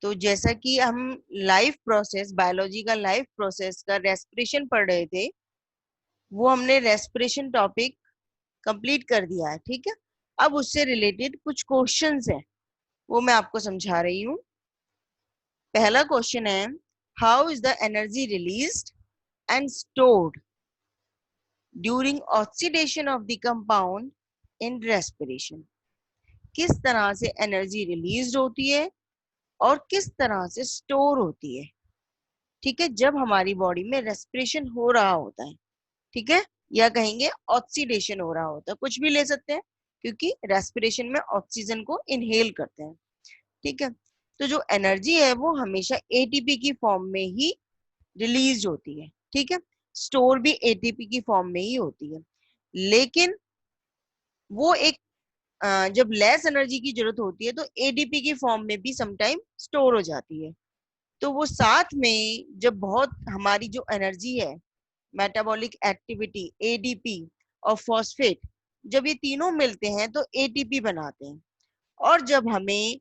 तो जैसा कि हम लाइफ प्रोसेस, बायोलॉजी का लाइफ प्रोसेस का रेस्पिरेशन पढ़ रहे थे, वो हमने रेस्पिरेशन टॉपिक कंप्लीट कर दिया है, ठीक है। अब उससे रिलेटेड कुछ क्वेश्चंस हैं, वो मैं आपको समझा रही हूँ। पहला क्वेश्चन है, how is the energy released and stored during oxidation of the compound in respiration. किस तरह से एनर्जी रिलीज होती है और किस तरह से स्टोर होती है, ठीक है, जब हमारी बॉडी में रेस्पिरेशन हो रहा होता है, ठीक है, या कहेंगे ऑक्सीडेशन हो रहा होता है, कुछ भी ले सकते हैं, क्योंकि रेस्पिरेशन में ऑक्सीजन को इनहेल करते हैं, ठीक है। तो जो एनर्जी है वो हमेशा एटीपी की फॉर्म में ही रिलीज होती है, ठीक है। स्टोर भी एटीपी की फॉर्म में ही होती है, लेकिन वो एक जब लेस एनर्जी की जरूरत होती है तो एडीपी की फॉर्म में भी समटाइम स्टोर हो जाती है। तो वो साथ में जब बहुत हमारी जो एनर्जी है, मेटाबॉलिक एक्टिविटी, एडीपी और फॉस्फेट, जब ये तीनों मिलते हैं तो एटीपी बनाते हैं। और जब हमें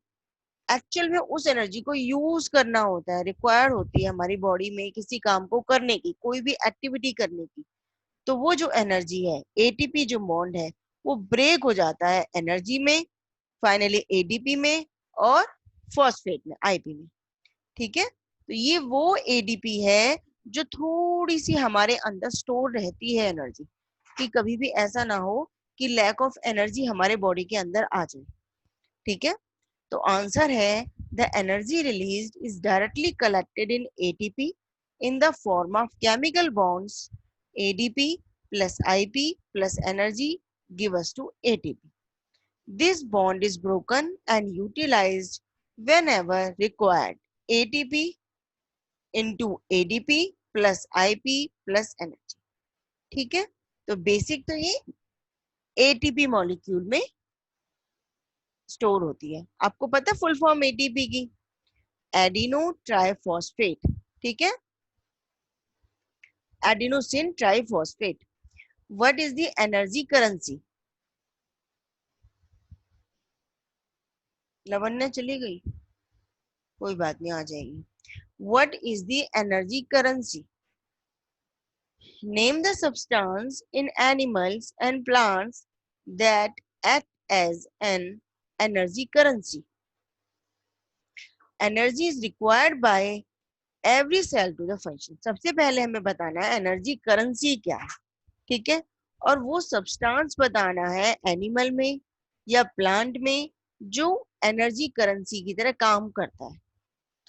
एक्चुअल में उस एनर्जी को यूज करना होता है, रिक्वायर होती है हमारी बॉडी में किसी काम को करने की, कोई भी एक्टिविटी करने की, तो वो जो एनर्जी है, एटीपी जो बॉन्ड है, वो ब्रेक हो जाता है एनर्जी में, फाइनली एडीपी में और फॉस्फेट में, आईपी में, ठीक है। तो ये वो एडीपी है जो थोड़ी सी हमारे अंदर स्टोर रहती है एनर्जी, कि कभी भी ऐसा ना हो कि लैक ऑफ एनर्जी हमारे बॉडी के अंदर आ जाए, ठीक है। तो आंसर है, the energy released is directly collected in ATP in the form of chemical bonds, ADP plus IP plus energy give us to ATP. This bond is broken and utilized whenever required. ATP into ADP plus IP plus energy. ठीक है, तो basic तो ये ATP molecule में store होती है। आपको पता है फुल फॉर्म एटीपी की? एडिनो ट्राइफॉस्फेट, ठीक है, adenosine triphosphate. What is the energy currency? Lavanya चली गई, कोई बात नहीं, आ जाएगी. What is the energy currency? Name the substance in animals and plants that act as an energy currency. Energy is required by every cell to the function. सबसे पहले हमें बताना है एनर्जी करेंसी क्या है, ठीक है, और वो सब्सटेंस बताना है एनिमल में या प्लांट में जो एनर्जी करेंसी की तरह काम करता है,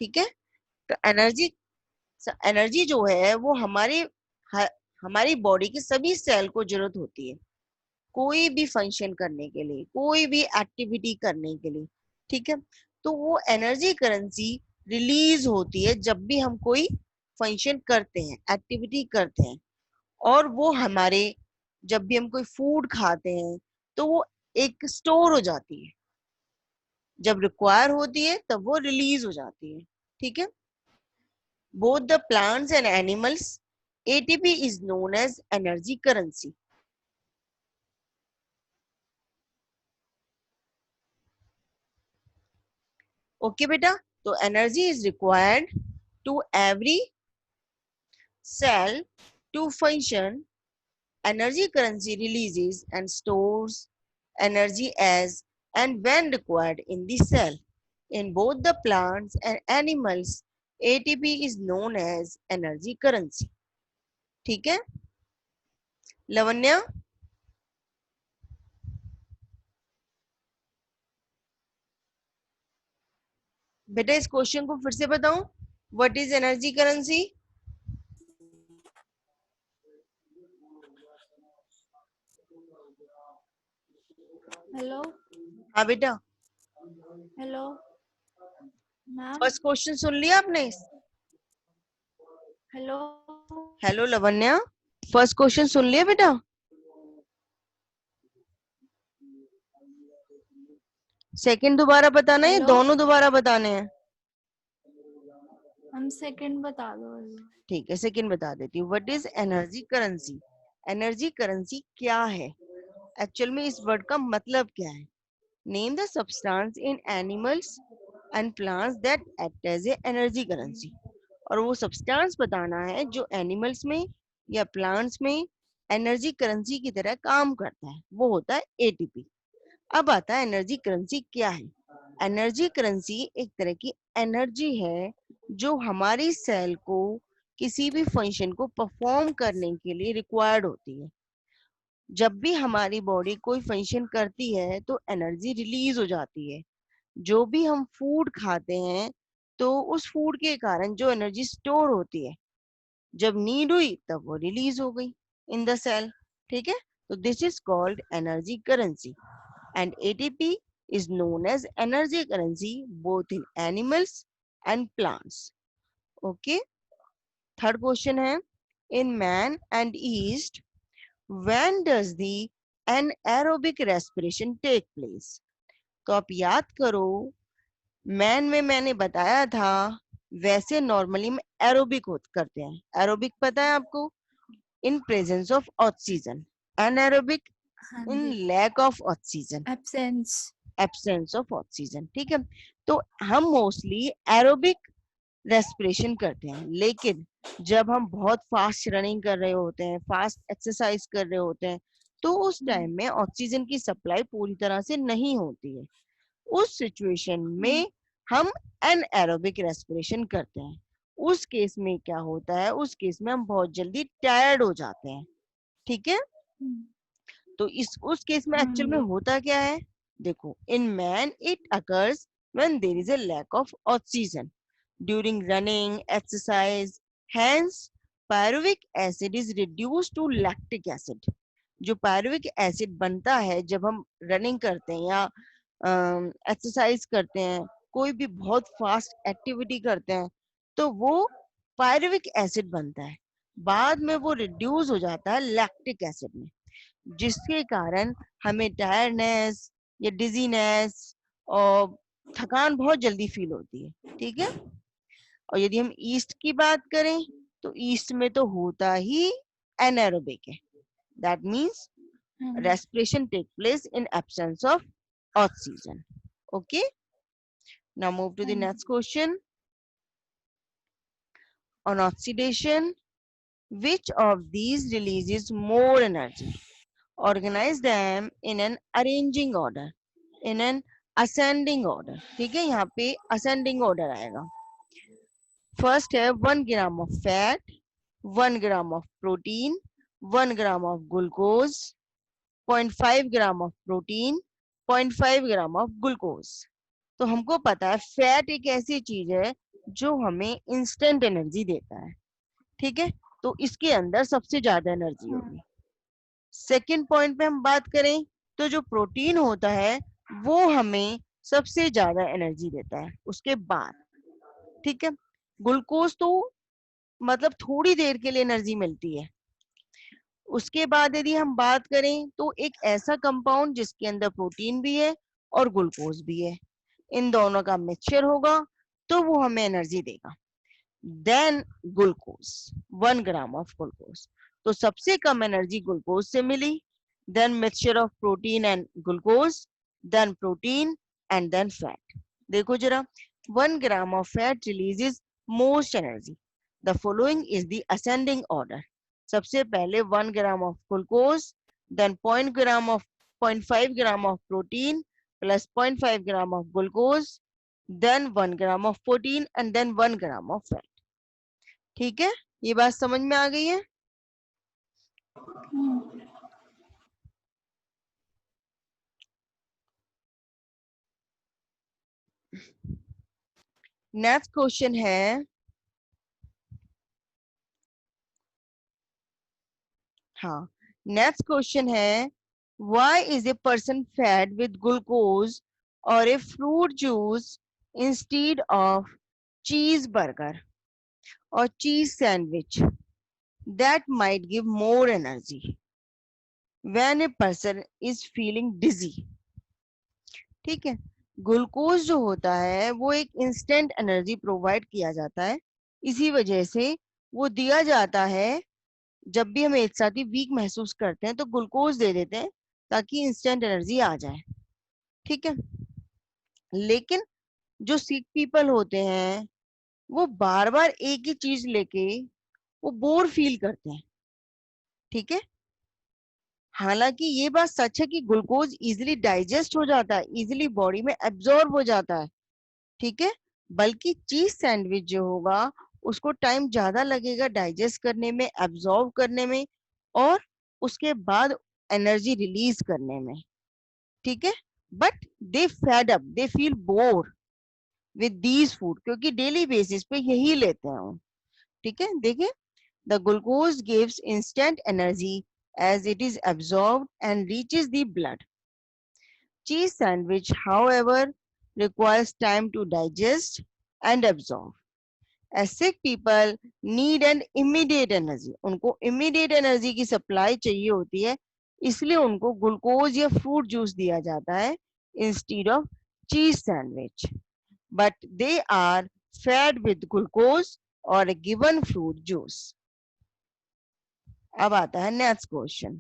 ठीक है। तो एनर्जी जो है वो हमारी बॉडी के सभी सेल को जरूरत होती है कोई भी फंक्शन करने के लिए, कोई भी एक्टिविटी करने के लिए, ठीक है। तो वो एनर्जी करेंसी रिलीज होती है जब भी हम कोई फंक्शन करते हैं, एक्टिविटी करते हैं, और वो हमारे जब भी हम कोई फूड खाते हैं तो वो एक स्टोर हो जाती है, जब रिक्वायर होती है तब वो रिलीज हो जाती है, ठीक है। Both the plants and animals, ATP is known as energy currency. Okay बेटा, तो energy is required to every cell to function. Energy currency releases and stores energy as and when required in the cell. In both the plants and animals, ATP is known as energy currency. ठीक है लवण्या? बेटा इस question को फिर से बताऊं, what is energy currency? Hello. हाँ बेटा, हेलो मैम. फर्स्ट क्वेश्चन सुन लिया आपने? हेलो. हेलो लवण्या, फर्स्ट क्वेश्चन सुन लिया बेटा? सेकंड दोबारा बताना है या हेलो. दोनों दोबारा बताने हैं? हम सेकंड बता दो. ठीक है, सेकंड बता देती हूँ. What is energy currency? Energy currency क्या है, एक्चुअल में इस वर्ड का मतलब क्या है? Name the substance in animals and plants that act as a energy currency. और वो सब्सटेंस बताना है जो एनिमल्स में या प्लांट्स में एनर्जी करेंसी की तरह काम करता है, वो होता है एटीपी। अब आता है एनर्जी करेंसी क्या है। एनर्जी करेंसी एक तरह की एनर्जी है जो हमारी सेल को किसी भी फंक्शन को परफॉर्म करने के लिए रिक्वायर्ड होती है। जब भी हमारी बॉडी कोई फंक्शन करती है तो एनर्जी रिलीज हो जाती है। जो भी हम फूड खाते हैं तो उस फूड के कारण जो एनर्जी स्टोर होती है, जब नीड हुई तब वो रिलीज हो गई इन द सेल। ठीक है, तो this is called energy currency and ATP is known as energy currency both in animals and plants. Okay, third question है, in man and yeast when does the anaerobic respiration take place? तो आप याद करो, man में मैंने बताया था वैसे नॉर्मली में एरोबिक करते हैं। एरोबिक पता है आपको? In presence of oxygen. Anaerobic हाँ इन जी। Lack of oxygen, absence. Absence of oxygen. ठीक है, तो हम मोस्टली एरोबिक रेस्पिरेशन करते हैं, लेकिन जब हम बहुत फास्ट रनिंग कर रहे होते हैं, फास्ट एक्सरसाइज कर रहे होते हैं, तो उस टाइम में ऑक्सीजन की सप्लाई पूरी तरह से नहीं होती है। उस सिचुएशन में हम एनएरोबिक रेस्पिरेशन करते हैं। उस केस में क्या होता है, उस केस में हम बहुत जल्दी टायर्ड हो जाते हैं। ठीक है, तो उस केस में हाँ एक्चुअल में जी। होता क्या है, देखो, in man it occurs when there is a lack of oxygen during running exercise, hence pyruvic acid is reduced to lactic acid. जो पायरुविक एसिड बनता है जब हम रनिंग करते हैं या एक्सरसाइज करते हैं, कोई भी बहुत फास्ट एक्टिविटी करते हैं, तो वो पायरुविक एसिड बनता है। बाद में वो रिड्यूस हो जाता है लैक्टिक एसिड में, जिसके कारण हमें टायर्डनेस या डिजीनेस और थकान बहुत जल्दी फील होती है। ठीक है, और यदि हम ईस्ट की बात करें तो ईस्ट में तो होता ही एनारोबिक है। That means respiration take place in absence of oxygen. Okay, now move to the next question. On oxidation, which of these releases more energy? Organize them in an arranging order, in an ascending order. ठीक है, यहाँ पे ascending order आएगा। First है 1 gram of fat, 1 gram of protein, 1 gram of glucose, 0.5 gram of protein, 0.5 gram of glucose. तो हमको पता है फैट एक ऐसी चीज है जो हमें इंस्टेंट एनर्जी देता है। ठीक है, तो इसके अंदर सबसे ज्यादा एनर्जी होगी। सेकंड पॉइंट पे हम बात करें तो जो प्रोटीन होता है वो हमें सबसे ज्यादा एनर्जी देता है उसके बाद। ठीक है, ग्लूकोज तो मतलब थोड़ी देर के लिए एनर्जी मिलती है। उसके बाद यदि हम बात करें तो एक ऐसा कंपाउंड जिसके अंदर प्रोटीन भी है और ग्लूकोज भी है, इन दोनों का मिक्सचर होगा तो वो हमें एनर्जी देगा। Then glucose, 1 gram of glucose, तो सबसे कम एनर्जी ग्लूकोज से मिली। Then mixture of protein and glucose, then protein and then fat. देखो जरा, 1 gram of fat releases most energy. The following is the ascending order. सबसे पहले 1 gram of glucose, then 0.5 gram of protein plus 0.5 gram of glucose, then 1 gram of protein and then 1 gram of fat. ठीक है, ये बात समझ में आ गई है? नेक्स्ट क्वेश्चन है, हाँ, नेक्स्ट क्वेश्चन है, why is a person fed with glucose or a fruit juice instead of cheeseburger or cheese sandwich that might give more energy when a person is feeling dizzy? ठीक है, glucose जो होता है वो एक instant energy provide किया जाता है, इसी वजह से वो दिया जाता है। जब भी हम एक साथ ही वीक महसूस करते हैं तो ग्लूकोज दे देते हैं ताकि इंस्टेंट एनर्जी आ जाए। ठीक है, लेकिन जो सिक पीपल होते हैं वो बार बार एक ही चीज लेके वो बोर फील करते हैं, ठीक है। हालांकि ये बात सच है कि ग्लूकोज इजीली डाइजेस्ट हो जाता है, इजीली बॉडी में एब्जॉर्ब हो जाता है, ठीक है। बल्कि चीज सैंडविच जो होगा उसको टाइम ज्यादा लगेगा डाइजेस्ट करने में, एब्जॉर्ब करने में, और उसके बाद एनर्जी रिलीज करने में, ठीक है। But they fed up, they feel bore with these food, क्योंकि डेली बेसिस पे यही लेते हैं वो, ठीक है। देखिए, the glucose gives instant energy as it is absorbed and reaches the blood. Cheese sandwich, however, requires time to digest and absorb. As sick people need an immediate energy, उनको immediate energy की supply चाहिए होती है, इसलिए उनको glucose या fruit juice दिया जाता है instead of cheese sandwich. But they are fed with glucose or a given fruit juice. अब आता है next question.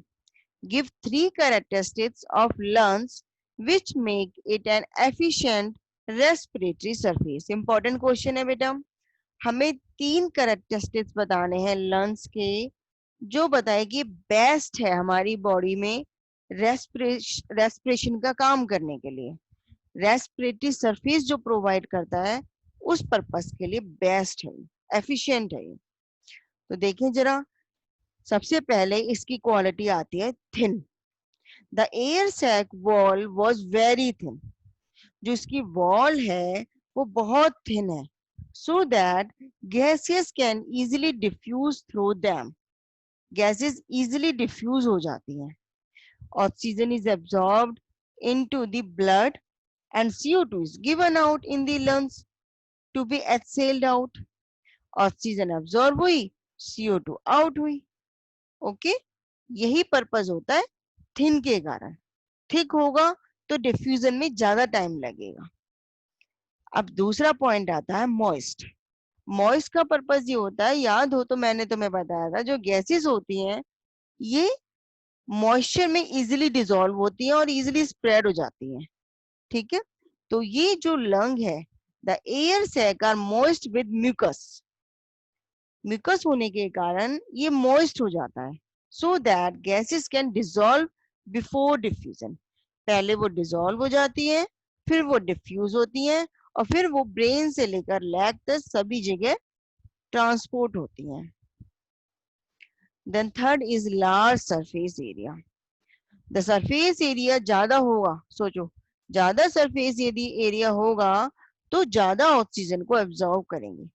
Give 3 characteristics of lungs which make it an efficient respiratory surface. Important question है बेटा, हमें 3 characteristics बताने हैं lungs के जो बताए कि बेस्ट है हमारी बॉडी में रेस्पिरेशन का काम करने के लिए, रेस्पिरेटरी सरफेस जो प्रोवाइड करता है उस पर्पस के लिए बेस्ट है, एफिशिएंट है। तो देखें जरा, सबसे पहले इसकी क्वालिटी आती है thin. The air sac wall was very thin, जो इसकी वॉल है वो बहुत थिन है, so that gases can easily diffuse through them, gases easily diffuse हो जाती हैं। Oxygen is absorbed into the blood and CO2 is given out in the lungs to be exhaled out. Oxygen absorb हुई, CO2 out हुई, okay. यही purpose होता है thin के कारण। थिक होगा तो डिफ्यूजन में ज्यादा टाइम लगेगा। अब दूसरा पॉइंट आता है मॉइस्ट। मॉइस्ट का पर्पस ये होता है, याद हो तो मैंने तुम्हें बताया था, जो गैसेस होती हैं ये मॉइस्चर में इजीली डिसॉल्व होती हैं और इजीली स्प्रेड हो जाती हैं, ठीक है। तो ये जो लंग है, the air sac are moist with mucus, mucus होने के कारण ये मॉइस्ट हो जाता है, so that gases can dissolve before diffusion. पहले वो डिसॉल्व हो जाती है, फिर वो डिफ्यूज होती हैं, और फिर वो ब्रेन से लेकर लैग तक सभी जगह ट्रांसपोर्ट होती हैं। Then third is large surface area. The surface area ज्यादा होगा, सोचो ज्यादा सरफेस यदि एरिया होगा तो ज्यादा ऑक्सीजन को एब्जॉर्ब करेंगे,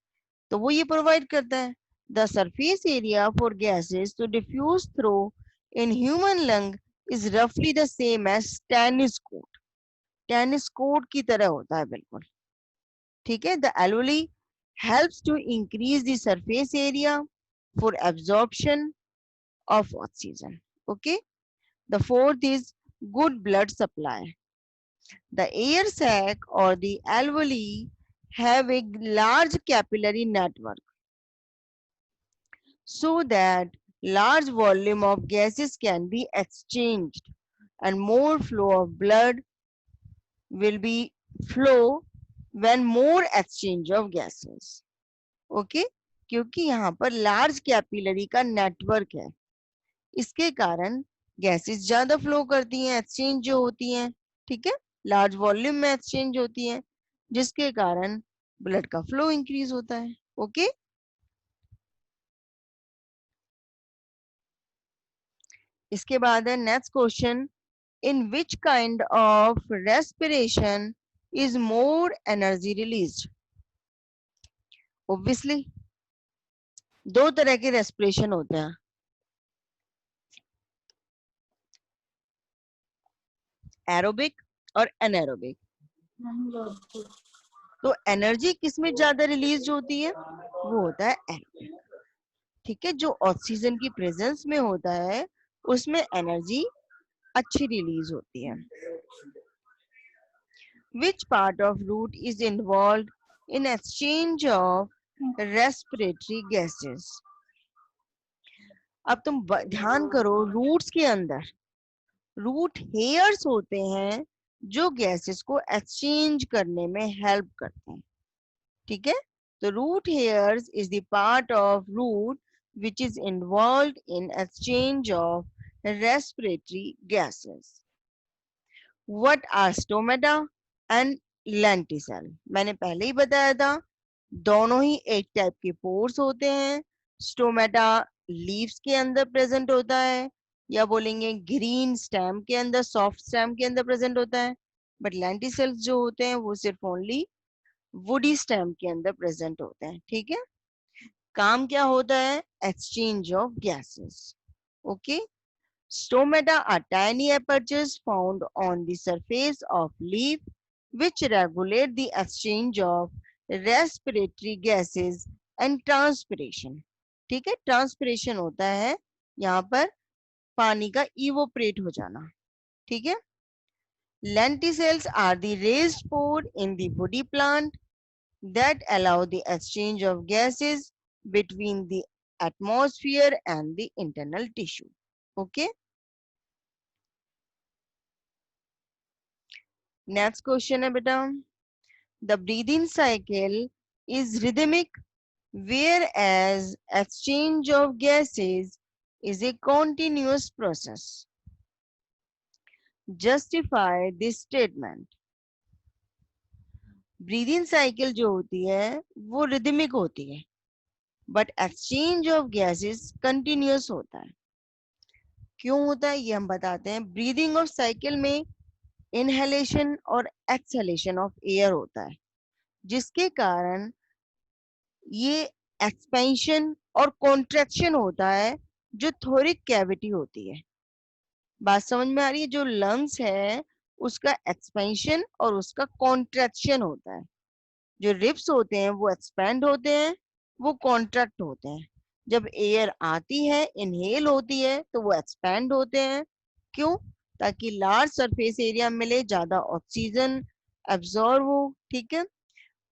तो वो ये प्रोवाइड करता है। The surface area for gases to diffuse through in human lung is रफली the same as tennis court, tennis court की तरह होता है बिल्कुल, ठीक है। The alveoli helps to increase the surface area for absorption of oxygen, okay. The fourth is good blood supply. The air sac or the alveoli have a large capillary network so that large volume of gases can be exchanged and more flow of blood will be flow when more exchange of gases, okay. क्योंकि यहाँ पर large capillary का network है, इसके कारण gases ज्यादा flow करती हैं, एक्सचेंज जो होती हैं, ठीक है, लार्ज वॉल्यूम में एक्सचेंज होती हैं, जिसके कारण ब्लड का फ्लो इंक्रीज होता है, ओके। इसके बाद है next question, in which kind of respiration is more energy released. Obviously दो तरह के रेस्पिरेशन होते हैं, एरोबिक और एनारोबिक। तो एनर्जी किसमें ज्यादा रिलीज होती है, वो होता है एरोबिक, ठीक है। जो ऑक्सीजन की प्रेजेंस में होता है उसमें एनर्जी अच्छी रिलीज होती है। Which part of root is involved in exchange of respiratory gases? अब तुम ध्यान करो, रूट्स के अंदर रूट हेयर्स होते हैं जो गैसेस को एक्सचेंज करने में हेल्प करते हैं, ठीक है। तो root hairs is the part of root which is involved in exchange of respiratory gases. What are stomata and lenticel? मैंने पहले ही बताया था, दोनों ही एक टाइप के पोर्स होते हैं। स्टोमेटा लीव्स के अंदर प्रेजेंट होता है, या बोलेंगे ग्रीन स्टेम के अंदर, सॉफ्ट स्टेम के अंदर प्रेजेंट होता है। बट लेंटिसेल्स जो होते हैं वो सिर्फ ओनली वुडी स्टेम के अंदर प्रेजेंट होते हैं, ठीक है। काम क्या होता है? Exchange of gases, okay. Stomata are tiny apertures found on the surface of leaf which regulate the exchange of respiratory gases and transpiration. ठीक है, ट्रांसपिरेशन होता है यहाँ पर पानी का इवोपरेट हो जाना, ठीक है। Lenticels are the raised pore in the woody plant that allow the exchange of gases between the atmosphere and the internal tissue. Okay. Next question है बेटा, the breathing cycle is rhythmic whereas exchange of gases is a continuous process. Justify this statement. Breathing cycle जो होती है वो rhythmic होती है, but exchange of gases continuous होता है। क्यों होता है ये हम बताते हैं। ब्रीदिंग ऑफ साइकिल में इनहेलेशन और एक्सहेलेशन ऑफ एयर होता है, जिसके कारण ये एक्सपेंशन और कॉन्ट्रैक्शन होता है जो थोरिक कैविटी होती है। बात समझ में आ रही है? जो लंग्स है उसका एक्सपेंशन और उसका कॉन्ट्रैक्शन होता है। जो रिब्स होते हैं वो एक्सपेंड होते हैं, वो कॉन्ट्रैक्ट होते हैं। जब एयर आती है, इनहेल होती है, तो वो एक्सपेंड होते हैं। क्यों? ताकि लार्ज सरफेस एरिया मिले, ज्यादा ऑक्सीजन एब्जॉर्ब हो, ठीक है।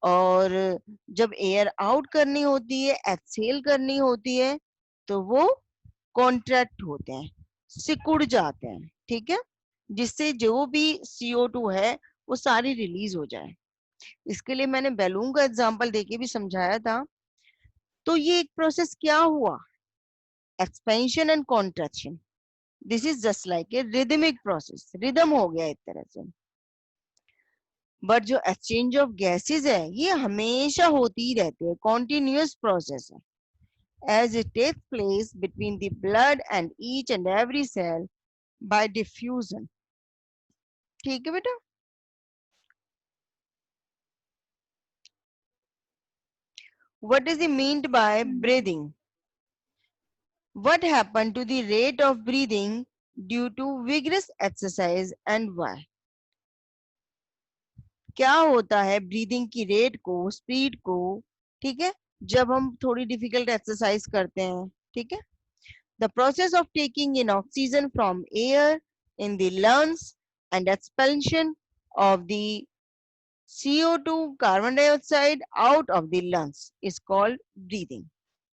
और जब एयर आउट करनी होती है, एक्सहेल करनी होती है, तो वो कॉन्ट्रैक्ट होते हैं, सिकुड़ जाते हैं, ठीक है, जिससे जो भी CO2 है वो सारी रिलीज हो जाए। इसके लिए मैंने बैलून का एग्जांपल देके भी समझाया था। तो ये एक प्रोसेस क्या हुआ? Expansion and contraction. This is just like a rhythmic process, rhythm हो गया एक तरह से। बट जो एक्सचेंज ऑफ गैसेस है ये हमेशा होती ही रहती है, कॉन्टिन्यूअस प्रोसेस है, as it takes place between the blood and each and every cell by diffusion. ठीक है बेटा। What is it meant by breathing? What happened to the rate of breathing due to vigorous exercise and why? क्या होता है breathing की rate को, speed को, ठीक है, जब हम थोड़ी डिफिकल्ट एक्सरसाइज करते हैं, ठीक है। The process of taking in oxygen from air in the lungs and expulsion of the CO2 carbon dioxide out of the lungs is called breathing.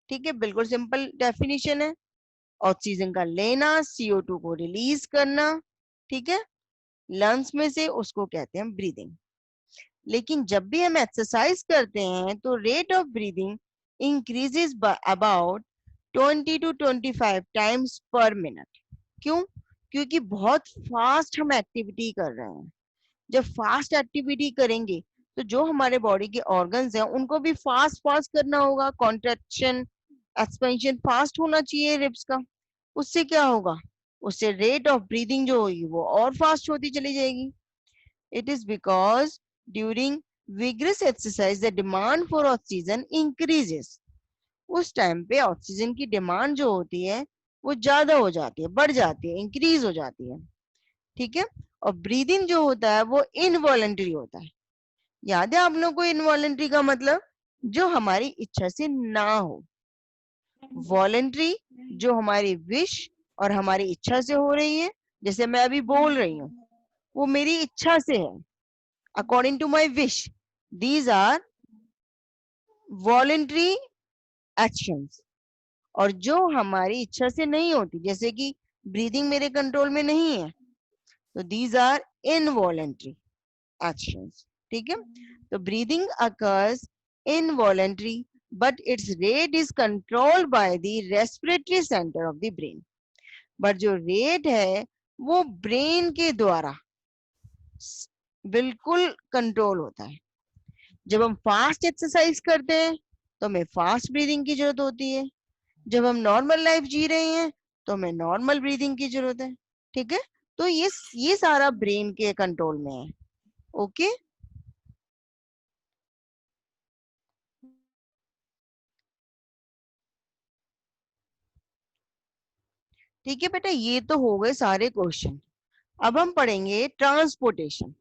ठीक है, बिल्कुल सिंपल डेफिनेशन है। ऑक्सीजन का लेना, CO2 को रिलीज करना, ठीक है, लंग्स में से, उसको कहते हैं ब्रीदिंग। लेकिन जब भी हम एक्सरसाइज करते हैं तो rate of breathing increases about 20 to 25 times पर मिनट। क्यों? क्योंकि बहुत फास्ट हम एक्टिविटी कर रहे हैं। जब फास्ट एक्टिविटी करेंगे तो जो हमारे बॉडी के ऑर्गन्स हैं उनको भी फास्ट फास्ट करना होगा, कॉन्ट्रैक्शन एक्सपेंशन फास्ट होना चाहिए रिब्स का। उससे क्या होगा? उससे रेट ऑफ ब्रीदिंग जो होगी वो और फास्ट होती चली जाएगी। It is because during vigorous exercise the demand for oxygen increases. उस टाइम पे ऑक्सीजन की डिमांड जो होती है वो ज्यादा हो जाती है, बढ़ जाती है, इंक्रीज हो जाती है, ठीक है। और ब्रीदिंग जो होता है वो इनवॉलेंट्री होता है। याद है आप लोगों को इनवॉलेंट्री का मतलब? जो हमारी इच्छा से ना हो। वॉलेंट्री जो हमारी विश और हमारी इच्छा से हो रही है, जैसे मैं अभी बोल रही हूँ, वो मेरी इच्छा से है, according to my wish. These are voluntary actions. और जो हमारी इच्छा से नहीं होती, जैसे कि ब्रीदिंग मेरे कंट्रोल में नहीं है, तो दीज आर इनवॉलेंट्री एक्शंस, ठीक है। तो breathing occurs involuntary but it's rate is controlled by the respiratory centre of the brain. But जो रेट है वो ब्रेन के द्वारा बिल्कुल कंट्रोल होता है। जब हम फास्ट एक्सरसाइज करते हैं तो हमें फास्ट ब्रीदिंग की जरूरत होती है, जब हम नॉर्मल लाइफ जी रहे हैं तो हमें नॉर्मल ब्रीदिंग की जरूरत है, ठीक है। तो ये सारा ब्रेन के कंट्रोल में है। ओके, ठीक है बेटा, ये तो हो गए सारे क्वेश्चन। अब हम पढ़ेंगे ट्रांसपोर्टेशन।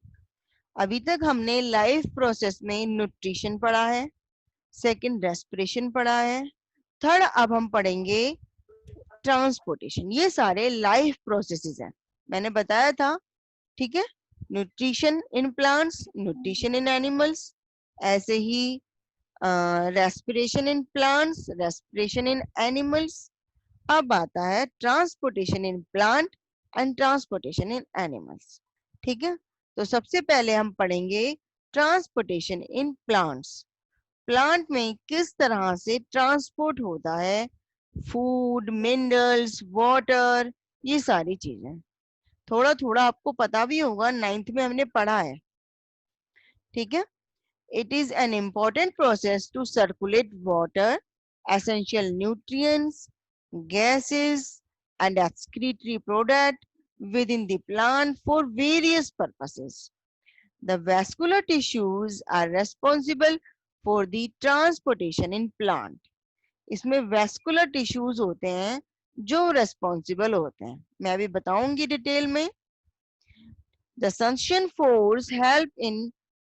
अभी तक हमने लाइफ प्रोसेस में न्यूट्रिशन पढ़ा है, सेकंड रेस्पिरेशन पढ़ा है, थर्ड अब हम पढ़ेंगे ट्रांसपोर्टेशन। ये सारे लाइफ प्रोसेसेस हैं, मैंने बताया था, ठीक है। Nutrition in plants, nutrition in animals, ऐसे ही respiration in plants, respiration in animals. अब आता है transportation in plant and transportation in animals, ठीक है। तो सबसे पहले हम पढ़ेंगे ट्रांसपोर्टेशन इन प्लांट्स। प्लांट में किस तरह से ट्रांसपोर्ट होता है फूड, मिनरल्स, वाटर, ये सारी चीजें। थोड़ा थोड़ा आपको पता भी होगा, 9th में हमने पढ़ा है, ठीक है। It is an important process to circulate water, essential nutrients, gases, and excretory product within the plant for various purposes. The vascular tissues are responsible for the transportation in plant. इसमें vascular tissues होते हैं जो responsible होते हैं, मैं अभी बताऊंगी detail में। The suction force help in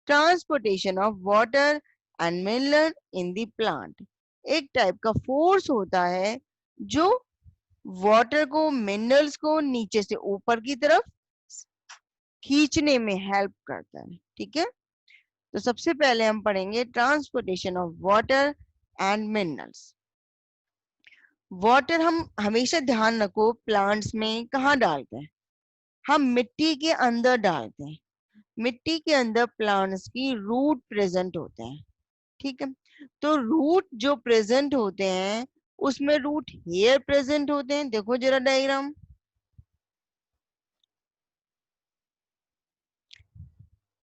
transportation of water and mineral in the plant. एक टाइप का फोर्स होता है जो वाटर को, मिनरल्स को नीचे से ऊपर की तरफ खींचने में हेल्प करता है, ठीक है। तो सबसे पहले हम पढ़ेंगे transportation of water and minerals. Water हम हमेशा ध्यान रखो प्लांट्स में कहाँ डालते हैं, हम मिट्टी के अंदर डालते हैं। मिट्टी के अंदर प्लांट्स की रूट प्रेजेंट होते हैं, ठीक है। तो रूट जो प्रेजेंट होते हैं उसमें रूट हेयर प्रेजेंट होते हैं, देखो जरा डायग्राम,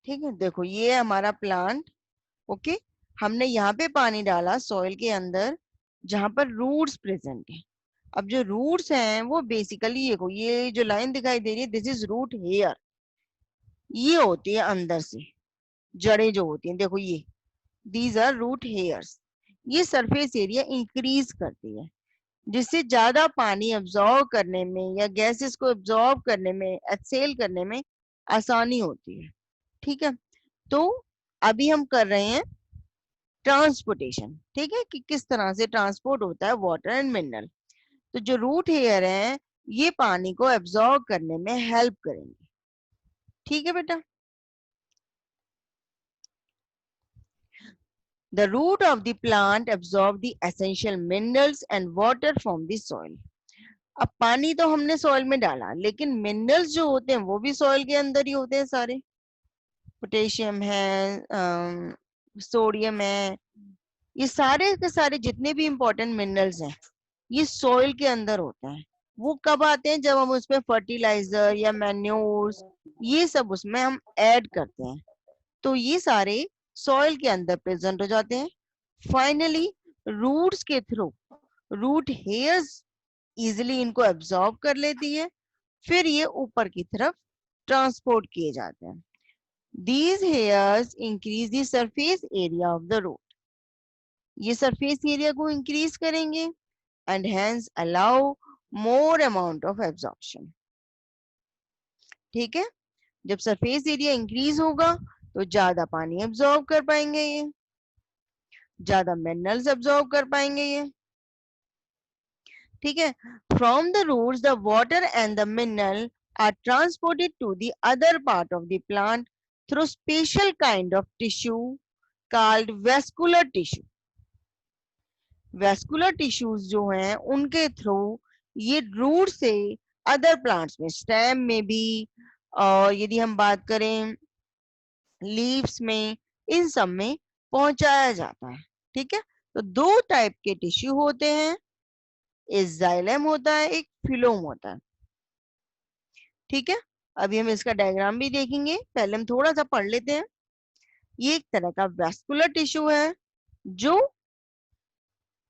ठीक है। देखो ये है हमारा प्लांट, ओके। हमने यहाँ पे पानी डाला सॉइल के अंदर जहां पर रूट्स प्रेजेंट है। अब जो रूट्स हैं वो बेसिकली देखो, ये जो लाइन दिखाई दे रही है दिस इज रूट हेयर, ये होती है अंदर से जड़ें जो होती हैं, देखो ये दीज आर रूट हेयर्स। ये सरफेस एरिया इंक्रीज करती है जिससे ज्यादा पानी एब्जॉर्ब करने में या गैसेस को एब्जॉर्ब करने में, एक्सेल करने में आसानी होती है, ठीक है। तो अभी हम कर रहे हैं ट्रांसपोर्टेशन, ठीक है, कि किस तरह से ट्रांसपोर्ट होता है वाटर एंड मिनरल। तो जो रूट हेयर है ये पानी को एब्जॉर्ब करने में हेल्प करेंगे, ठीक है बेटा। The root of the plant absorb the essential minerals and water from the soil. अब पानी तो हमने सॉइल में डाला लेकिन मिनरल्स जो होते हैं वो भी सॉइल के अंदर ही होते हैं सारे। पोटेशियम है, सोडियम है, ये सारे के सारे जितने भी इंपॉर्टेंट मिनरल्स हैं ये सॉइल के अंदर होते हैं। वो कब आते हैं, जब हम उसमें फर्टिलाइजर या मैन्योर्स ये सब उसमें हम ऐड करते हैं, तो ये सारे सॉइल के अंदर प्रेजेंट हो जाते हैं। फाइनली रूट्स के थ्रू रूट हेयर्स इजिली इनको एब्जॉर्ब कर लेती है, फिर ये ऊपर की तरफ ट्रांसपोर्ट किए जाते हैं। These hairs increase the surface area of the root. ये सरफेस एरिया को इंक्रीज करेंगे and hence allow more amount of absorption, ठीक है। जब सरफेस एरिया इंक्रीज होगा तो ज्यादा पानी एब्जॉर्ब कर पाएंगे, ये ज्यादा मिनरल्स एब्जॉर्ब कर पाएंगे ये, ठीक है। From the roots the water and the mineral are transported to the other part of the plant through special kind of tissue called vascular tissue. Vascular tissues जो हैं उनके थ्रू ये रूट से अदर प्लांट्स में, stem में भी, और यदि हम बात करें लीव्स में, इन सब में पहुंचाया जाता है। ठीक है, तो दो टाइप के टिश्यू होते हैं, एक जाइलम होता है, एक फिलोम होता है। ठीक है, अभी हम इसका डायग्राम भी देखेंगे, पहले हम थोड़ा सा पढ़ लेते हैं। ये एक तरह का वैस्कुलर टिश्यू है, जो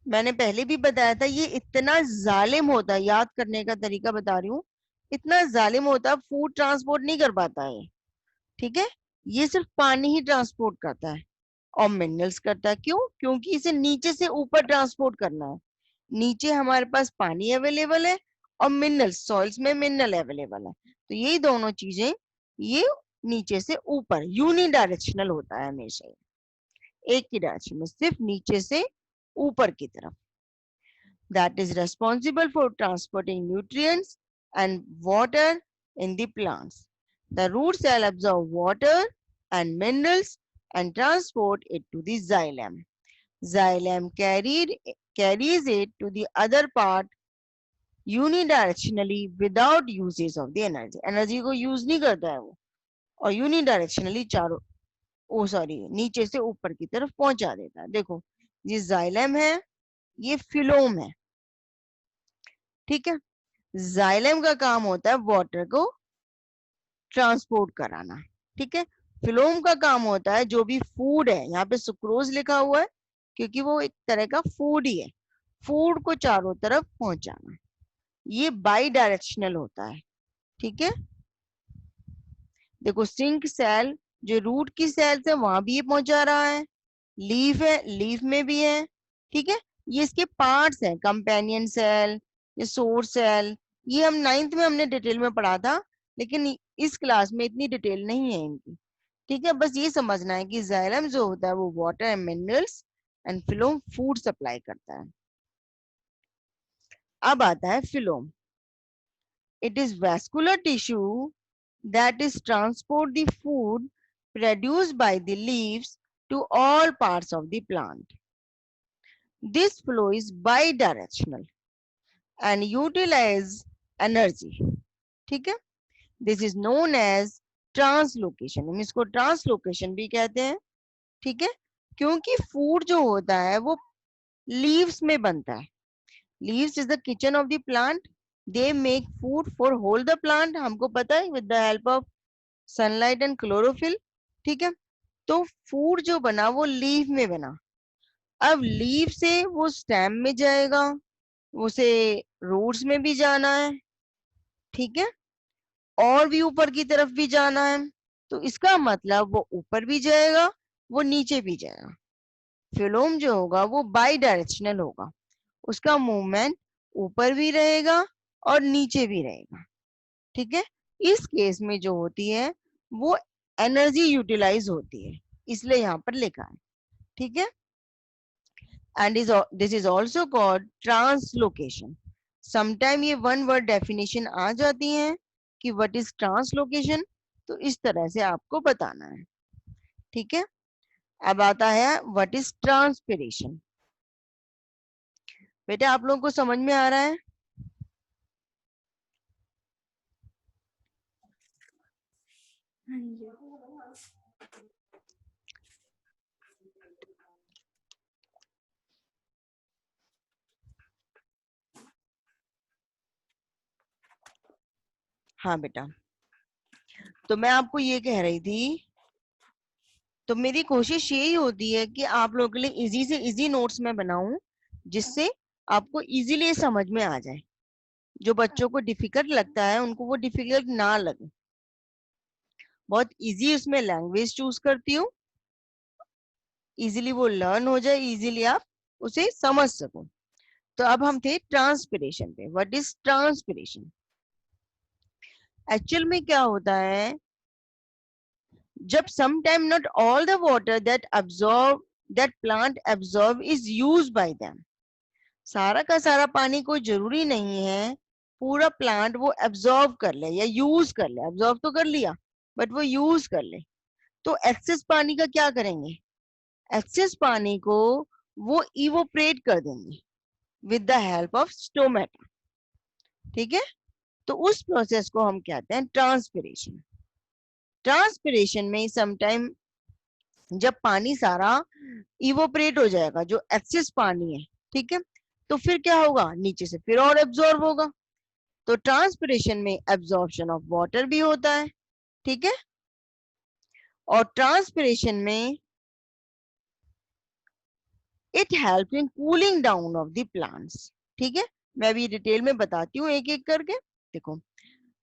मैंने पहले भी बताया था, ये इतना जालिम होता है, याद करने का तरीका बता रही हूँ, इतना जालिम होता है, फूड ट्रांसपोर्ट नहीं कर पाता है। ठीक है, ये सिर्फ पानी ही ट्रांसपोर्ट करता है और मिनरल्स करता है। क्यों? क्योंकि इसे नीचे से ऊपर ट्रांसपोर्ट करना है। नीचे हमारे पास पानी अवेलेबल है और मिनरल सॉइल्स में मिनरल अवेलेबल है, तो यही दोनों चीजें ये नीचे से ऊपर यूनिडायरेक्शनल होता है हमेशा, एक ही डायरेक्शन में, सिर्फ नीचे से ऊपर की तरफ। That is responsible for transporting nutrients and water in the plants. The root cell absorb water and minerals and transport it to the xylem. Xylem carries it to the other part unidirectionally without uses of the energy. Energy को use नहीं करता है वो, और unidirectionally चारों नीचे से ऊपर की तरफ पहुंचा देता है। देखो, ये जाइलम है, ये फिलोम है। ठीक है, जाइलम का काम होता है वाटर को ट्रांसपोर्ट कराना। ठीक है, फिलोम का काम होता है जो भी फूड है, यहाँ पे सुक्रोज लिखा हुआ है क्योंकि वो एक तरह का फूड ही है, फूड को चारों तरफ पहुंचाना। ये बाई डायरेक्शनल होता है। ठीक है, देखो सिंक सेल जो रूट की सेल्स है वहां भी ये पहुंचा रहा है, लीफ है, लीफ में भी है। ठीक है, ये इसके पार्ट्स हैं, कंपेनियन सेल, ये सोर्स सेल, ये हम 9th में हमने डिटेल में पढ़ा था, लेकिन इस क्लास में इतनी डिटेल नहीं है इनकी। ठीक है, बस ये समझना है कि जाइलम जो होता है वो water and minerals and phloem food supply करता है। अब आता है phloem. It is vascular tissue that is transport the food produced by the leaves to all parts of the plant. This flow is bidirectional and utilize energy. ठीक है, this is known as translocation. हम इसको translocation भी कहते हैं। ठीक है, क्योंकि फूड जो होता है वो लीव्स में बनता है। Leaves is the kitchen of the plant, they make food for whole the plant, हमको पता है, with the help of sunlight and chlorophyll. ठीक है, तो फूड जो बना वो लीफ में बना, अब लीफ से वो स्टेम में जाएगा, उसे रूट्स में भी जाना है। ठीक है, और भी ऊपर की तरफ भी जाना है, तो इसका मतलब वो ऊपर भी जाएगा, वो नीचे भी जाएगा। फिलोम जो होगा वो बाई डायरेक्शनल होगा, उसका मूवमेंट ऊपर भी रहेगा और नीचे भी रहेगा। ठीक है, इस केस में जो होती है वो एनर्जी यूटिलाइज होती है, इसलिए यहाँ पर लिखा है। ठीक है, and this is also called translocation. Sometime ये वन वर्ड डेफिनेशन आ जाती है कि व्हाट इज ट्रांसलोकेशन, तो इस तरह से आपको बताना है। ठीक है, अब आता है व्हाट इज ट्रांसपिरेशन। बेटा आप लोगों को समझ में आ रहा है? हाँ जी। हाँ बेटा, तो मैं आपको ये कह रही थी, तो मेरी कोशिश यही होती है कि आप लोगों के लिए इजी से इजी नोट्स में बनाऊं, जिससे आपको इजीली समझ में आ जाए। जो बच्चों को डिफिकल्ट लगता है उनको वो डिफिकल्ट ना लगे, बहुत इजी उसमें लैंग्वेज चूज करती हूँ, इजीली वो लर्न हो जाए, इजीली आप उसे समझ सको। तो अब हम थे ट्रांसपिरेशन पे। What is transpiration? एक्चुअल में क्या होता है, जब sometime not all the water that plant absorb is used by them. सारा का सारा पानी कोई जरूरी नहीं है पूरा प्लांट वो एब्जॉर्ब कर ले या यूज कर ले, एब्जॉर्ब तो कर लिया बट वो यूज कर ले, तो एक्सेस पानी का क्या करेंगे, एक्सेस पानी को वो इवोपरेट कर देंगे with the help of stomata. ठीक है, तो उस प्रोसेस को हम कहते हैं ट्रांसपिरेशन। ट्रांसपिरेशन में समटाइम जब पानी सारा इवोपरेट हो जाएगा, जो एक्सेस पानी है, ठीक है, तो फिर क्या होगा, नीचे से फिर और एब्जॉर्ब होगा। तो ट्रांसपिरेशन में एब्जॉर्प्शन ऑफ वाटर भी होता है, ठीक है, और ट्रांसपिरेशन में it help in cooling down of the plants, ठीक है। मैं भी डिटेल में बताती हूँ एक एक करके। देखो,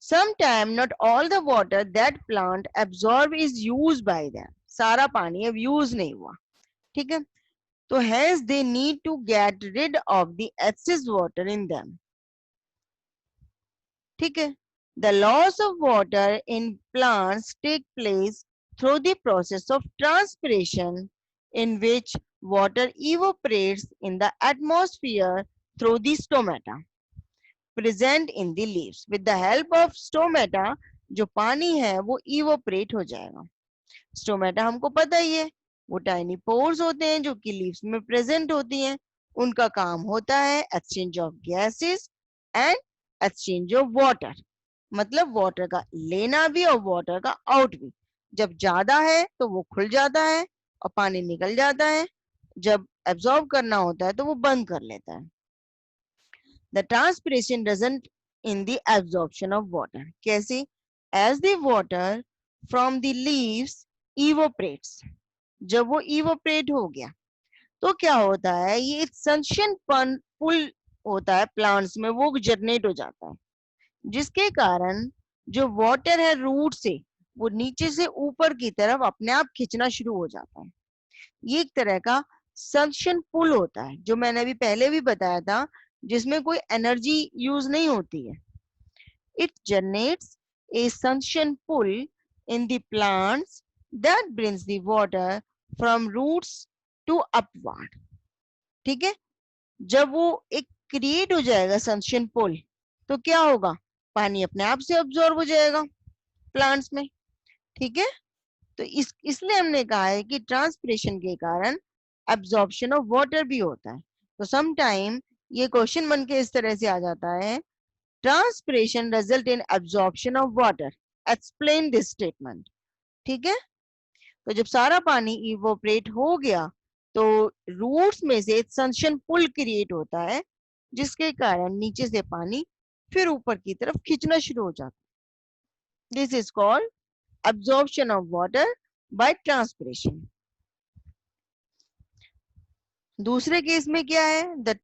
sometime not all the water that plant absorb is used by them, सारा पानी अब यूज नहीं हुआ, ठीक है, तो hence they need to get rid of the excess water in them, ठीक है। The loss of water in plants take place through the process of transpiration, in which water evaporates in the atmosphere through the stomata present in the leaves. With the help of stomata, जो पानी है वो evaporate हो जाएगा। Stomata हमको पता ही है, वो टाइनी पोर्स होते हैं जो कि लीव्स में प्रेजेंट होती हैं। उनका काम होता है exchange of gases and exchange of water, मतलब वाटर का लेना भी और वाटर का आउट भी। जब ज्यादा है तो वो खुल जाता है और पानी निकल जाता है, जब एब्जॉर्ब करना होता है तो वो बंद कर लेता है। The transpiration doesn't in the absorption of water. कैसे? As the water from the leaves evaporates, जब वो evaporate हो गया तो क्या होता है, ये एक्सटेंशन पुल होता है प्लांट्स में, वो जनरेट हो जाता है, जिसके कारण जो वाटर है रूट से वो नीचे से ऊपर की तरफ अपने आप खींचना शुरू हो जाता है। ये एक तरह का सक्शन पुल होता है, जो मैंने अभी पहले भी बताया था, जिसमें कोई एनर्जी यूज नहीं होती है। It generates a suction pull in the plants that brings the water from roots to upward, ठीक है। जब वो एक क्रिएट हो जाएगा सक्शन पुल, तो क्या होगा, पानी अपने आप से अब्जॉर्ब हो जाएगा प्लांट्स में, ठीक है। तो इसलिए हमने कहा है कि ट्रांसपिरेशन के कारण एब्जॉर्प्शन ऑफ वाटर भी होता है। तो सम टाइम ये क्वेश्चन बन के इस तरह से आ जाता है, transpiration result in absorption of water, explain this statement, ठीक है। तो जब सारा पानी इवोपरेट हो गया तो रूट्स में से सक्शन पुल क्रिएट होता है, जिसके कारण नीचे से पानी फिर ऊपर की तरफ खींचना शुरू हो जाता है। This is called absorption of water by transpiration. दूसरे केस में क्या है, the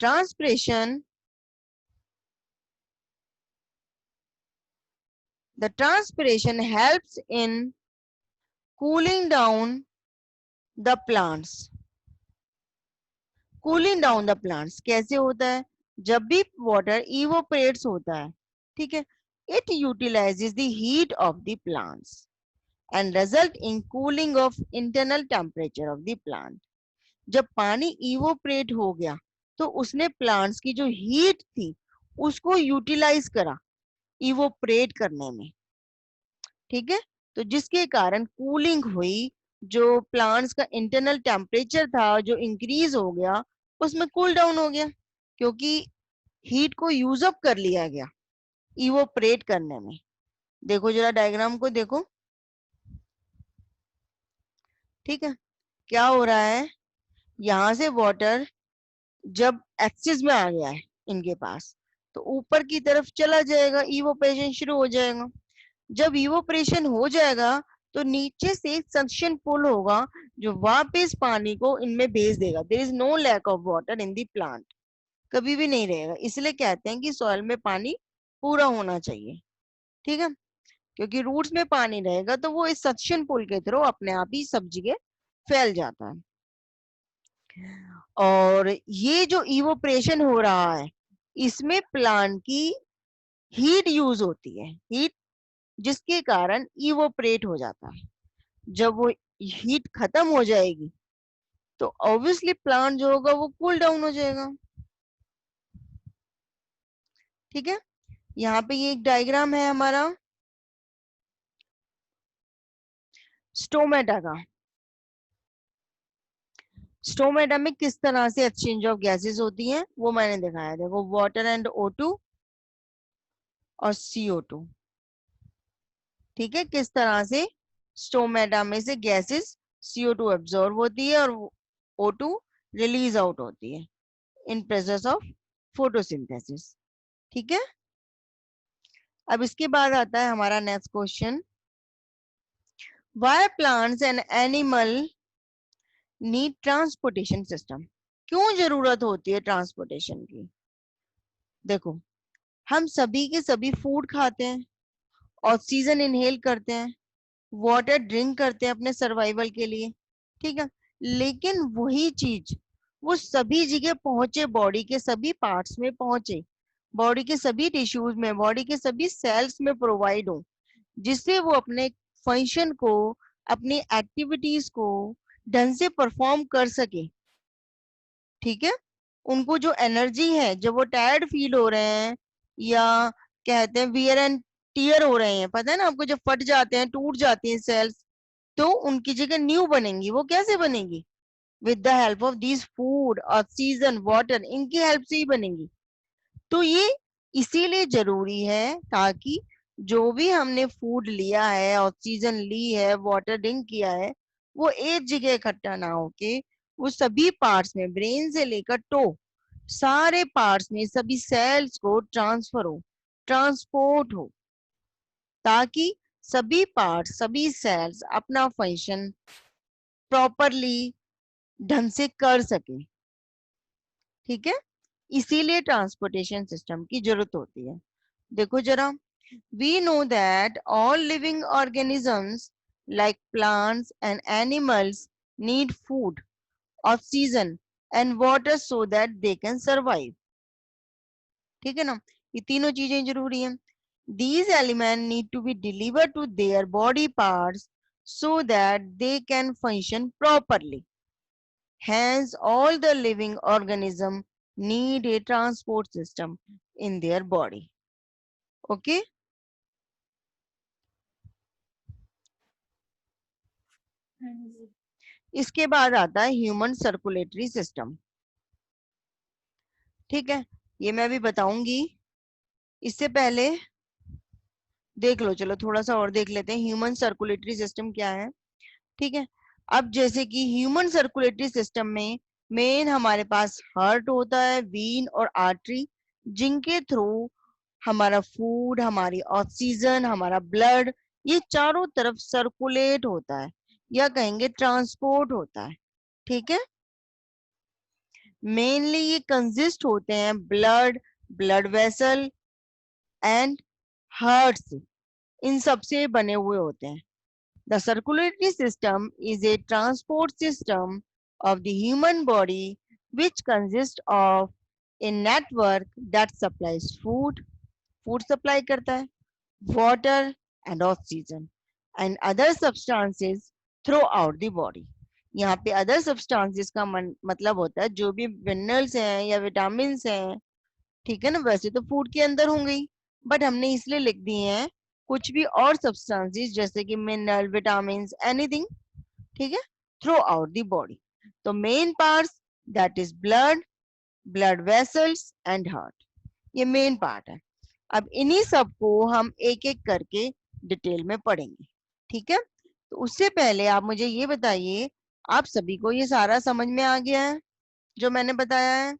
transpiration helps in cooling down the plants. Cooling down the plants कैसे होता है, जब भी वाटर इवोपरेट्स होता है, ठीक है, it utilises the heat of the plants and result in cooling of internal temperature of the plant. जब पानी इवोपरेट हो गया तो उसने प्लांट्स की जो हीट थी उसको यूटिलाइज करा इवोपरेट करने में, ठीक है। तो जिसके कारण कूलिंग हुई, जो प्लांट्स का इंटरनल टेम्परेचर था जो इंक्रीज हो गया, उसमें कूल डाउन हो गया, क्योंकि हीट को यूज अप कर लिया गया इवोपरेट करने में। देखो जरा डायग्राम को देखो, ठीक है, क्या हो रहा है, यहाँ से वाटर जब एक्सिस में आ गया है इनके पास, तो ऊपर की तरफ चला जाएगा, इवोपरेशन शुरू हो जाएगा। जब इवोपरेशन हो जाएगा तो नीचे से एक सक्शन पुल होगा जो वापस पानी को इनमें भेज देगा। There is no lack of water in the plant, कभी भी नहीं रहेगा। इसलिए कहते हैं कि सॉइल में पानी पूरा होना चाहिए, ठीक है, क्योंकि रूट्स में पानी रहेगा तो वो इस सक्शन पुल के थ्रू अपने आप ही सब जगह फैल जाता है। और ये जो इवोपरेशन हो रहा है, इसमें प्लांट की हीट यूज होती है, हीट, जिसके कारण इवोपरेट हो जाता है। जब वो हीट खत्म हो जाएगी तो ऑब्वियसली प्लांट जो होगा वो कूल डाउन हो जाएगा, ठीक है। यहाँ पे ये एक डायग्राम है हमारा स्टोमेटा का। स्टोमेटा में किस तरह से एक्सचेंज ऑफ गैसेस होती हैं वो मैंने दिखाया। देखो, वाटर एंड O2 और CO2, ठीक है, किस तरह से स्टोमेटा में से गैसेस CO2 एब्जॉर्ब होती है और O2 रिलीज आउट होती है इन प्रेजेंस ऑफ फोटोसिंथेसिस। ठीक है, अब इसके बाद आता है हमारा next question, why plants and animal need transportation system? क्यों जरूरत होती है ट्रांसपोर्टेशन की? देखो, हम सभी के सभी फूड खाते हैं, ऑक्सीजन इनहेल करते हैं, वाटर ड्रिंक करते हैं अपने सर्वाइवल के लिए, ठीक है, लेकिन वही चीज वो सभी जगह पहुंचे, बॉडी के सभी पार्ट्स में पहुंचे, बॉडी के सभी टिश्यूज में, बॉडी के सभी सेल्स में प्रोवाइड हो, जिससे वो अपने फंक्शन को, अपनी एक्टिविटीज को ढंग से परफॉर्म कर सके। ठीक है, उनको जो एनर्जी है, जब वो टायर्ड फील हो रहे हैं या कहते हैं वियर एंड टियर हो रहे हैं, पता है ना आपको, जब फट जाते हैं, टूट जाती हैं सेल्स, तो उनकी जगह न्यू बनेंगी। वो कैसे बनेंगी? With the help of this food, oxygen, water, इनकी हेल्प से ही बनेंगी। तो ये इसीलिए जरूरी है ताकि जो भी हमने फूड लिया है, ऑक्सीजन ली है, वाटर ड्रिंक किया है, वो एक जगह इकट्ठा ना होके वो सभी पार्ट्स में, ब्रेन से लेकर टो, सारे पार्ट्स में, सभी सेल्स को ट्रांसफर हो, ट्रांसपोर्ट हो, ताकि सभी पार्ट्स, सभी सेल्स अपना फंक्शन प्रॉपरली ढंग से कर सके। ठीक है, इसीलिए ट्रांसपोर्टेशन सिस्टम की जरूरत होती है। देखो जरा, we know that all living organisms like plants and animals need food, oxygen and water so that they can survive. ठीक है ना, ये तीनों चीजें जरूरी हैं। These elements need to be delivered to their body parts so that they can function properly. Hence, all the living organisms need a transport system in their body. Okay? हाँ जी। इसके बाद आता है ह्यूमन सर्कुलेटरी सिस्टम। ठीक है, ये मैं भी बताऊंगी, इससे पहले देख लो, चलो थोड़ा सा और देख लेते हैं ह्यूमन सर्कुलेटरी सिस्टम क्या है। ठीक है, अब जैसे कि ह्यूमन सर्कुलेटरी सिस्टम में मेन हमारे पास हार्ट होता है, वीन और आर्टरी, जिनके थ्रू हमारा फूड, हमारी ऑक्सीजन, हमारा ब्लड, ये चारों तरफ सर्कुलेट होता है या कहेंगे ट्रांसपोर्ट होता है। ठीक है, मेनली ये कंसिस्ट होते हैं blood, blood vessel and heart से, इन सब से बने हुए होते हैं। The circulatory system is a transport system of the human body which consists of a network that supplies food, food supply करता है, water and oxygen and other substances throughout the body. यहाँ पे अदर सब्सटेंसेस का मतलब होता है जो भी मिनरल्स हैं या विटामिन हैं। ठीक है ना, वैसे तो फूड के अंदर होंगे ही, बट हमने इसलिए लिख दिए हैं कुछ भी और सब्सटेंसेस जैसे कि मिनरल, विटामिन, एनीथिंग। ठीक है, थ्रू आउट द बॉडी। तो main parts that is blood, blood vessels and heart, ये मेन पार्ट है। अब इन्हीं सबको हम एक एक करके डिटेल में पढ़ेंगे। ठीक है, तो उससे पहले आप मुझे ये बताइए, आप सभी को ये सारा समझ में आ गया है जो मैंने बताया है?